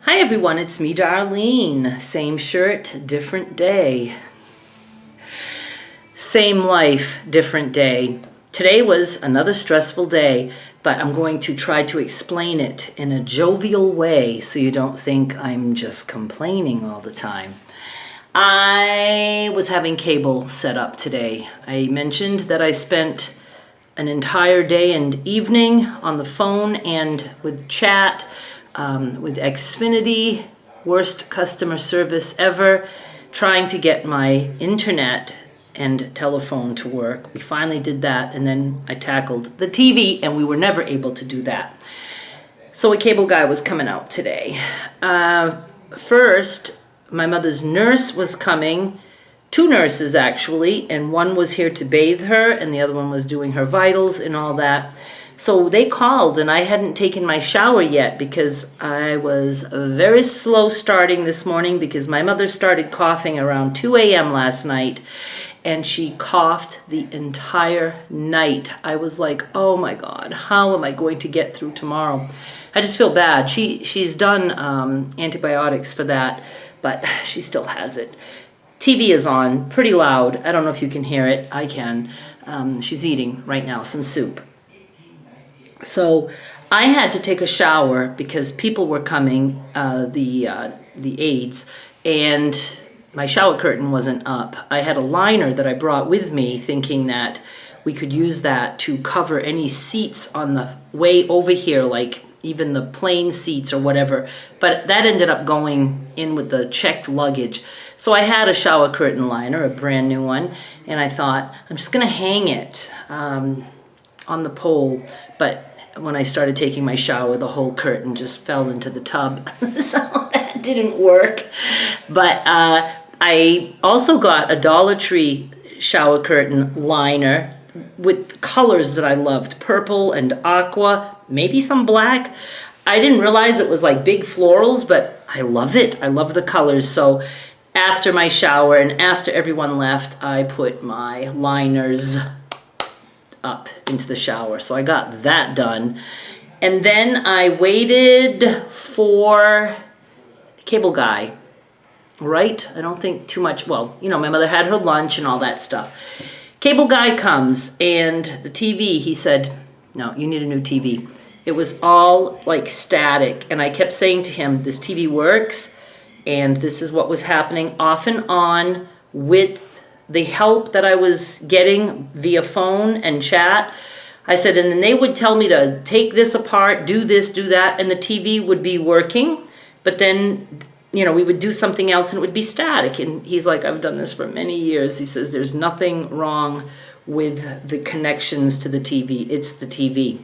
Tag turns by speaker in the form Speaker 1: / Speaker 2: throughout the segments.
Speaker 1: Hi everyone, it's me, Darlene. Same shirt, different day. Same life, different day. Today was another stressful day, but I'm going to try to explain it in a jovial way so you don't think I'm just complaining all the time. I was having cable set up today. I mentioned that I spent an entire day and evening on the phone and with chat, with Xfinity, worst customer service ever, trying to get my internet and telephone to work. We finally did that, and then I tackled the TV, and we were never able to do that. So a cable guy was coming out today. First, my mother's nurse was coming, 2 nurses actually, and one was here to bathe her, and the other one was doing her vitals and all that. So they called, and I hadn't taken my shower yet because I was very slow starting this morning because my mother started coughing around 2 a.m. last night, and she coughed the entire night. I was like, oh my God, how am I going to get through tomorrow? I just feel bad. She's done antibiotics for that, but she still has it. TV is on, pretty loud. I don't know if you can hear it. I can. She's eating right now some soup. So I had to take a shower because people were coming, the aides, and my shower curtain wasn't up. I had a liner that I brought with me thinking that we could use that to cover any seats on the way over here, like even the plane seats or whatever. But that ended up going in with the checked luggage. So I had a shower curtain liner, a brand new one, and I thought, I'm just gonna hang it on the pole. But when I started taking my shower, the whole curtain just fell into the tub. So that didn't work. But I also got a Dollar Tree shower curtain liner with colors that I loved, purple and aqua, maybe some black. I didn't realize it was like big florals, but I love it. I love the colors. So after my shower and after everyone left, I put my liners up into the shower. So I got that done. And then I waited for the cable guy, right? I don't think too much. Well, you know, my mother had her lunch and all that stuff. Cable guy comes, and the TV, he said, no, you need a new TV. It was all like static. And I kept saying to him, this TV works. And this is what was happening off and on with the help that I was getting via phone and chat. I said, and then they would tell me to take this apart, do this, do that, and the TV would be working. But then, you know, we would do something else and it would be static. And he's like, I've done this for many years. He says, there's nothing wrong with the connections to the TV. It's the TV.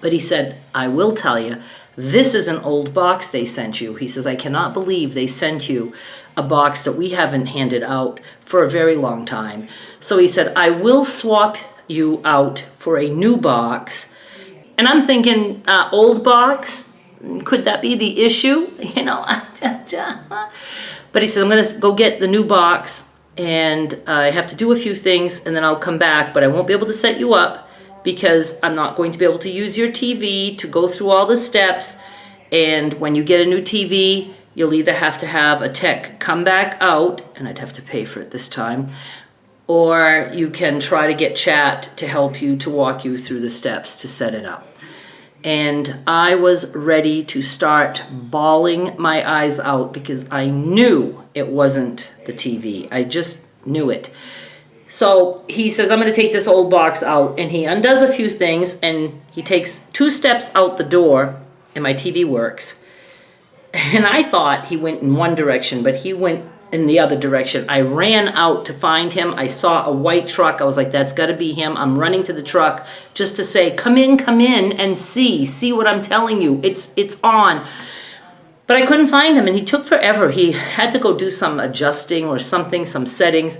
Speaker 1: But he said, I will tell you, this is an old box they sent you. He says, I cannot believe they sent you a box that we haven't handed out for a very long time. So he said, I will swap you out for a new box. And I'm thinking, old box? Could that be the issue? You know, but he said, I'm going to go get the new box, and I have to do a few things, and then I'll come back, but I won't be able to set you up because I'm not going to be able to use your TV to go through all the steps. And when you get a new TV, you'll either have to have a tech come back out, and I'd have to pay for it this time, or you can try to get chat to help you, to walk you through the steps to set it up. And I was ready to start bawling my eyes out because I knew it wasn't the TV. I just knew it. So he says, I'm going to take this old box out, and he undoes a few things, and he takes 2 steps out the door, and my TV works. And I thought he went in one direction, but he went in the other direction. I ran out to find him. I saw a white truck. I was like, that's got to be him. I'm running to the truck just to say, come in and see what I'm telling you. It's on. But I couldn't find him, and he took forever. He had to go do some adjusting or something, some settings.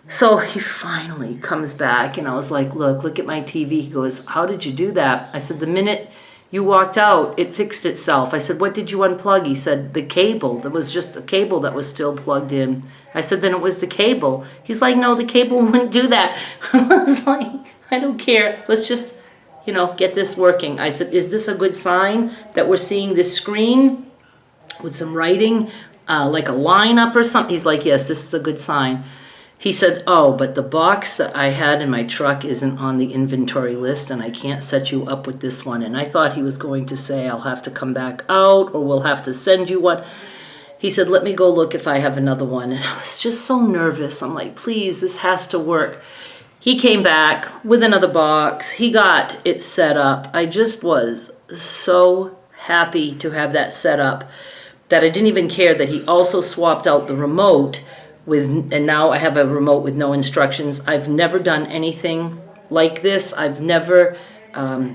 Speaker 1: So he finally comes back, and I was like, look at my TV. He goes, how did you do that? I said, the minute you walked out, it fixed itself. I said, what did you unplug? He said, the cable. There was just the cable that was still plugged in. I said, then it was the cable. He's like, no, the cable wouldn't do that. I was like, I don't care. Let's just, get this working. I said, is this a good sign that we're seeing this screen? with some writing, like a lineup or something. He's like, yes, this is a good sign. He said, oh, but the box that I had in my truck isn't on the inventory list, and I can't set you up with this one. And I thought he was going to say, I'll have to come back out, or we'll have to send you one. He said, let me go look if I have another one. And I was just so nervous. I'm like, please, this has to work. He came back with another box. He got it set up. I just was so happy to have that set up that I didn't even care that he also swapped out the remote and now I have a remote with no instructions. I've never done anything like this. I've never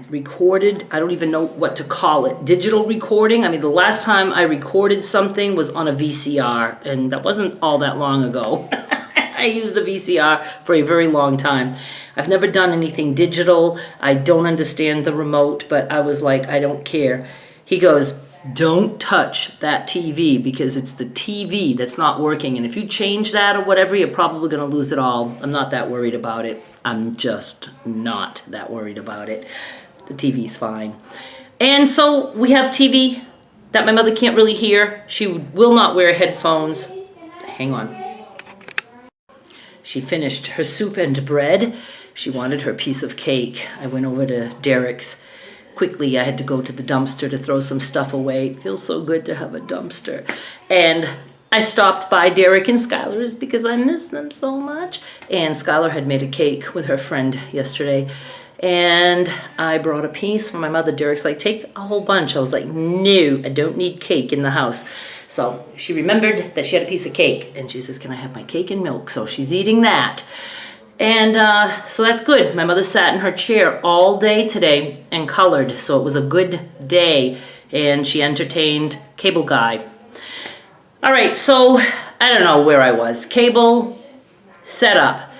Speaker 1: recorded. I don't even know what to call it. Digital recording. I mean, the last time I recorded something was on a VCR, and that wasn't all that long ago. I used a VCR for a very long time. I've never done anything digital. I don't understand the remote, but I was like, I don't care. He goes, don't touch that TV because it's the TV that's not working. And if you change that or whatever, you're probably going to lose it all. I'm not that worried about it. I'm just not that worried about it. The TV's fine. And so we have TV that my mother can't really hear. She will not wear headphones. Hang on. She finished her soup and bread. She wanted her piece of cake. I went over to Derek's. Quickly, I had to go to the dumpster to throw some stuff away. It feels so good to have a dumpster. And I stopped by Derek and Skylar's because I miss them so much. And Skylar had made a cake with her friend yesterday. And I brought a piece for my mother. Derek's like, take a whole bunch. I was like, no, I don't need cake in the house. So she remembered that she had a piece of cake. And she says, can I have my cake and milk? So she's eating that. And so that's good. My mother sat in her chair all day today and colored. So it was a good day. And she entertained Cable Guy. All right, so I don't know where I was. Cable setup.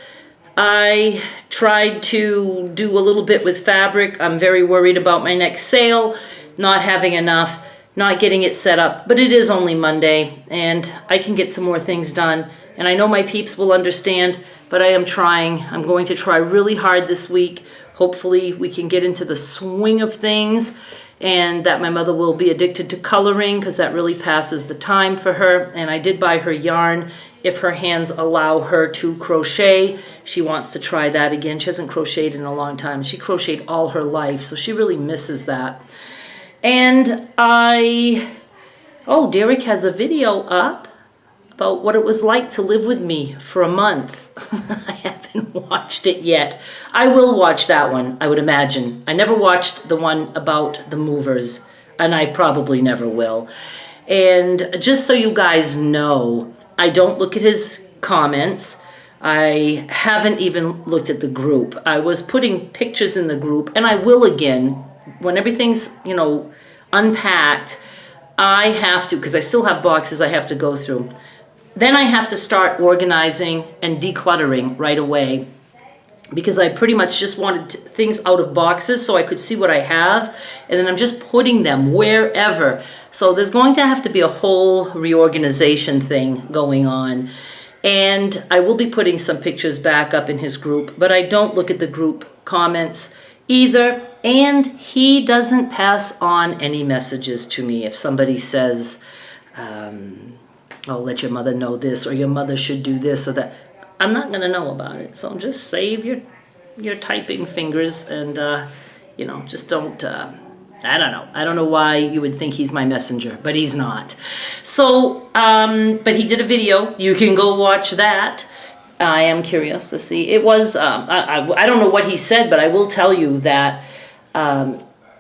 Speaker 1: I tried to do a little bit with fabric. I'm very worried about my next sale, not having enough, not getting it set up. But it is only Monday, and I can get some more things done. And I know my peeps will understand, but I am trying. I'm going to try really hard this week. Hopefully we can get into the swing of things and that my mother will be addicted to coloring because that really passes the time for her. And I did buy her yarn. If her hands allow her to crochet, she wants to try that again. She hasn't crocheted in a long time. She crocheted all her life, so she really misses that. And Derek has a video up about what it was like to live with me for a month. I haven't watched it yet. I will watch that one, I would imagine. I never watched the one about the movers, and I probably never will. And just so you guys know, I don't look at his comments. I haven't even looked at the group. I was putting pictures in the group, and I will again. When everything's, unpacked, I have to, because I still have boxes I have to go through. Then I have to start organizing and decluttering right away because I pretty much just wanted things out of boxes so I could see what I have, and then I'm just putting them wherever. So there's going to have to be a whole reorganization thing going on. And I will be putting some pictures back up in his group, but I don't look at the group comments either. And he doesn't pass on any messages to me. If somebody says, let your mother know this, or your mother should do this or that, I'm not going to know about it. So just save your typing fingers and, just don't, I don't know. I don't know why you would think he's my messenger, but he's not. So, but he did a video. You can go watch that. I am curious to see. It was, I don't know what he said, but I will tell you that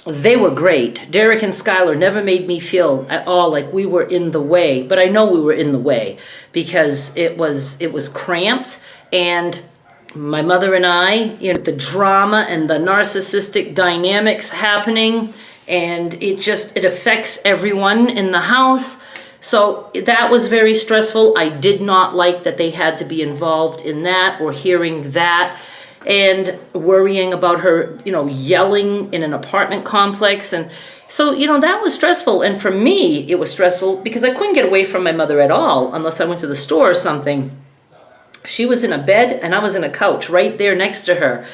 Speaker 1: they were great. Derek and Skylar never made me feel at all like we were in the way, but I know we were in the way because it was cramped, and my mother and I, the drama and the narcissistic dynamics happening, and it affects everyone in the house. So that was very stressful. I did not like that they had to be involved in that or hearing that, and worrying about her, yelling in an apartment complex. And so, that was stressful. And for me, it was stressful because I couldn't get away from my mother at all unless I went to the store or something. She was in a bed and I was in a couch right there next to her,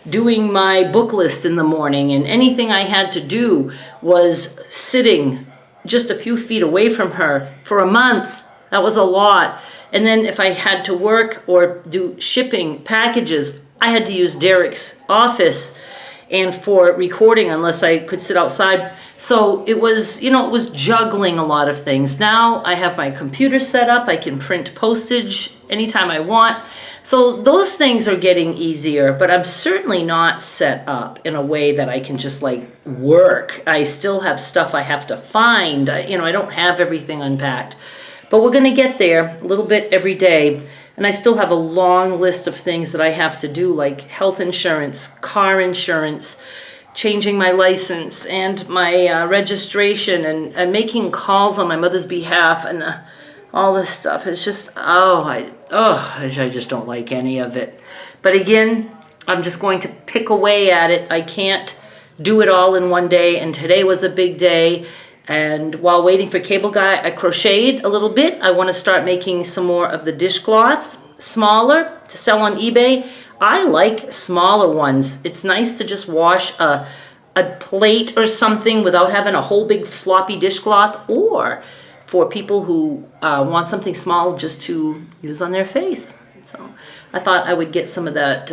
Speaker 1: doing my book list in the morning. And anything I had to do was sitting just a few feet away from her for a month. That was a lot. And then if I had to work or do shipping packages, I had to use Derek's office and for recording unless I could sit outside. So it was, it was juggling a lot of things. Now I have my computer set up. I can print postage anytime I want. So those things are getting easier, but I'm certainly not set up in a way that I can just like work. I still have stuff I have to find. I don't have everything unpacked. But we're going to get there a little bit every day. And I still have a long list of things that I have to do, like health insurance, car insurance, changing my license and my registration, and making calls on my mother's behalf, and all this stuff. It's just, I just don't like any of it. But again, I'm just going to pick away at it. I can't do it all in one day, and today was a big day. And while waiting for Cable Guy, I crocheted a little bit. I want to start making some more of the dishcloths, smaller, to sell on eBay. I like smaller ones. It's nice to just wash a plate or something without having a whole big floppy dishcloth, or for people who want something small just to use on their face. So I thought I would get some of that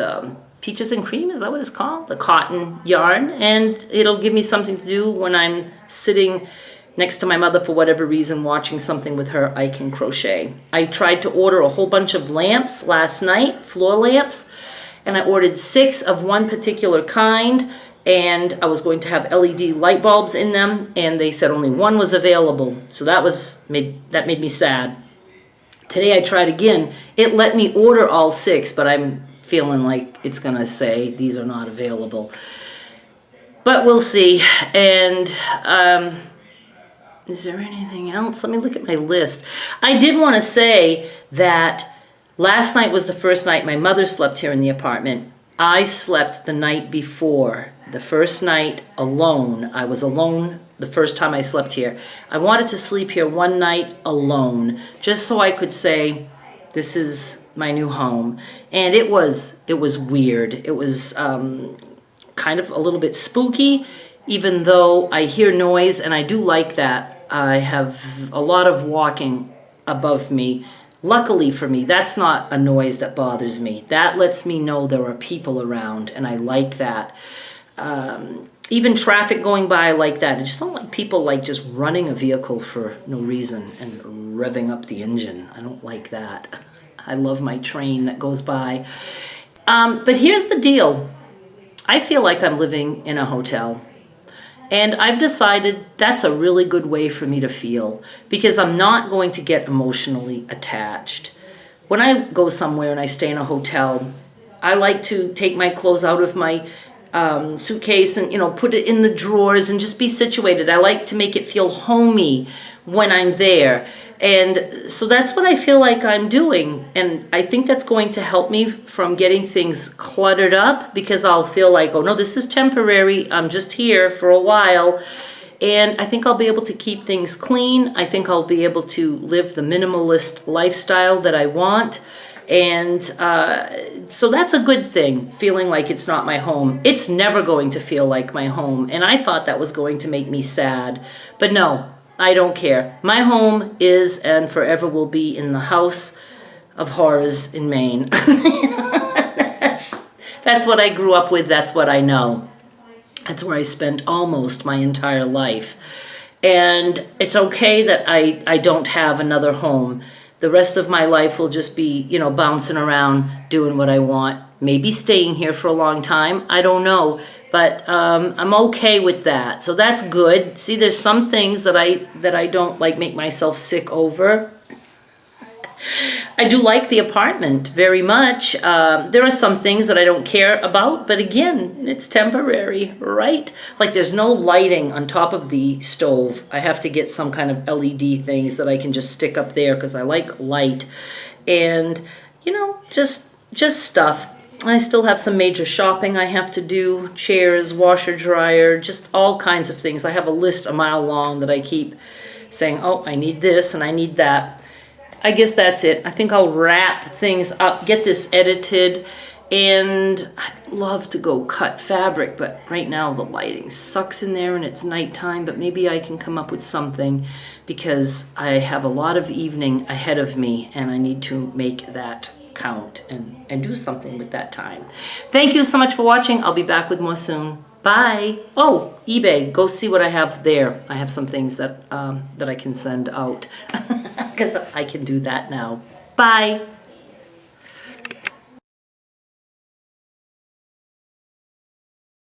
Speaker 1: peaches and cream, is that what it's called? The cotton yarn, and it'll give me something to do when I'm sitting next to my mother for whatever reason, watching something with her. I can crochet. I tried to order a whole bunch of lamps last night, floor lamps, and I ordered 6 of one particular kind, and I was going to have LED light bulbs in them, and they said only 1 was available. So that made me sad. Today I tried again. It let me order all 6, but I'm feeling like it's gonna say these are not available. But we'll see. And is there anything else? Let me look at my list. I did want to say that last night was the first night my mother slept here in the apartment. I slept the night before. The first night alone. I was alone the first time I slept here. I wanted to sleep here one night alone, just so I could say, this is my new home. And it was weird. It was kind of a little bit spooky, even though I hear noise, and I do like that. I have a lot of walking above me. Luckily for me, that's not a noise that bothers me. That lets me know there are people around, and I like that. Even traffic going by, I like that. I just don't like people like just running a vehicle for no reason and revving up the engine. I don't like that. I love my train that goes by. But here's the deal. I feel like I'm living in a hotel. And I've decided that's a really good way for me to feel, because I'm not going to get emotionally attached. When I go somewhere and I stay in a hotel, I like to take my clothes out of my suitcase and put it in the drawers and just be situated. I like to make it feel homey when I'm there, and so that's what I feel like I'm doing, and I think that's going to help me from getting things cluttered up, because I'll feel like, oh no, this is temporary, I'm just here for a while, and I think I'll be able to keep things clean. I think I'll be able to live the minimalist lifestyle that I want. And so that's a good thing, feeling like it's not my home. It's never going to feel like my home. And I thought that was going to make me sad. But no, I don't care. My home is and forever will be in the House of Horrors in Maine. That's what I grew up with. That's what I know. That's where I spent almost my entire life. And it's okay that I don't have another home. The rest of my life will just be, bouncing around, doing what I want. Maybe staying here for a long time. I don't know. But I'm okay with that. So that's good. See, there's some things that I don't make myself sick over. I do like the apartment very much. There are some things that I don't care about, but again, it's temporary, right? Like there's no lighting on top of the stove. I have to get some kind of LED things that I can just stick up there because I like light. And, just stuff. I still have some major shopping I have to do, chairs, washer, dryer, just all kinds of things. I have a list a mile long that I keep saying, oh, I need this and I need that. I guess that's it. I think I'll wrap things up, get this edited, And I'd love to go cut fabric, but right now the lighting sucks in there and it's nighttime, but maybe I can come up with something because I have a lot of evening ahead of me and I need to make that count and do something with that time. Thank you so much for watching. I'll be back with more soon. Bye. Oh, eBay, go see what I have there. I have some things that I can send out because I can do that now. Bye.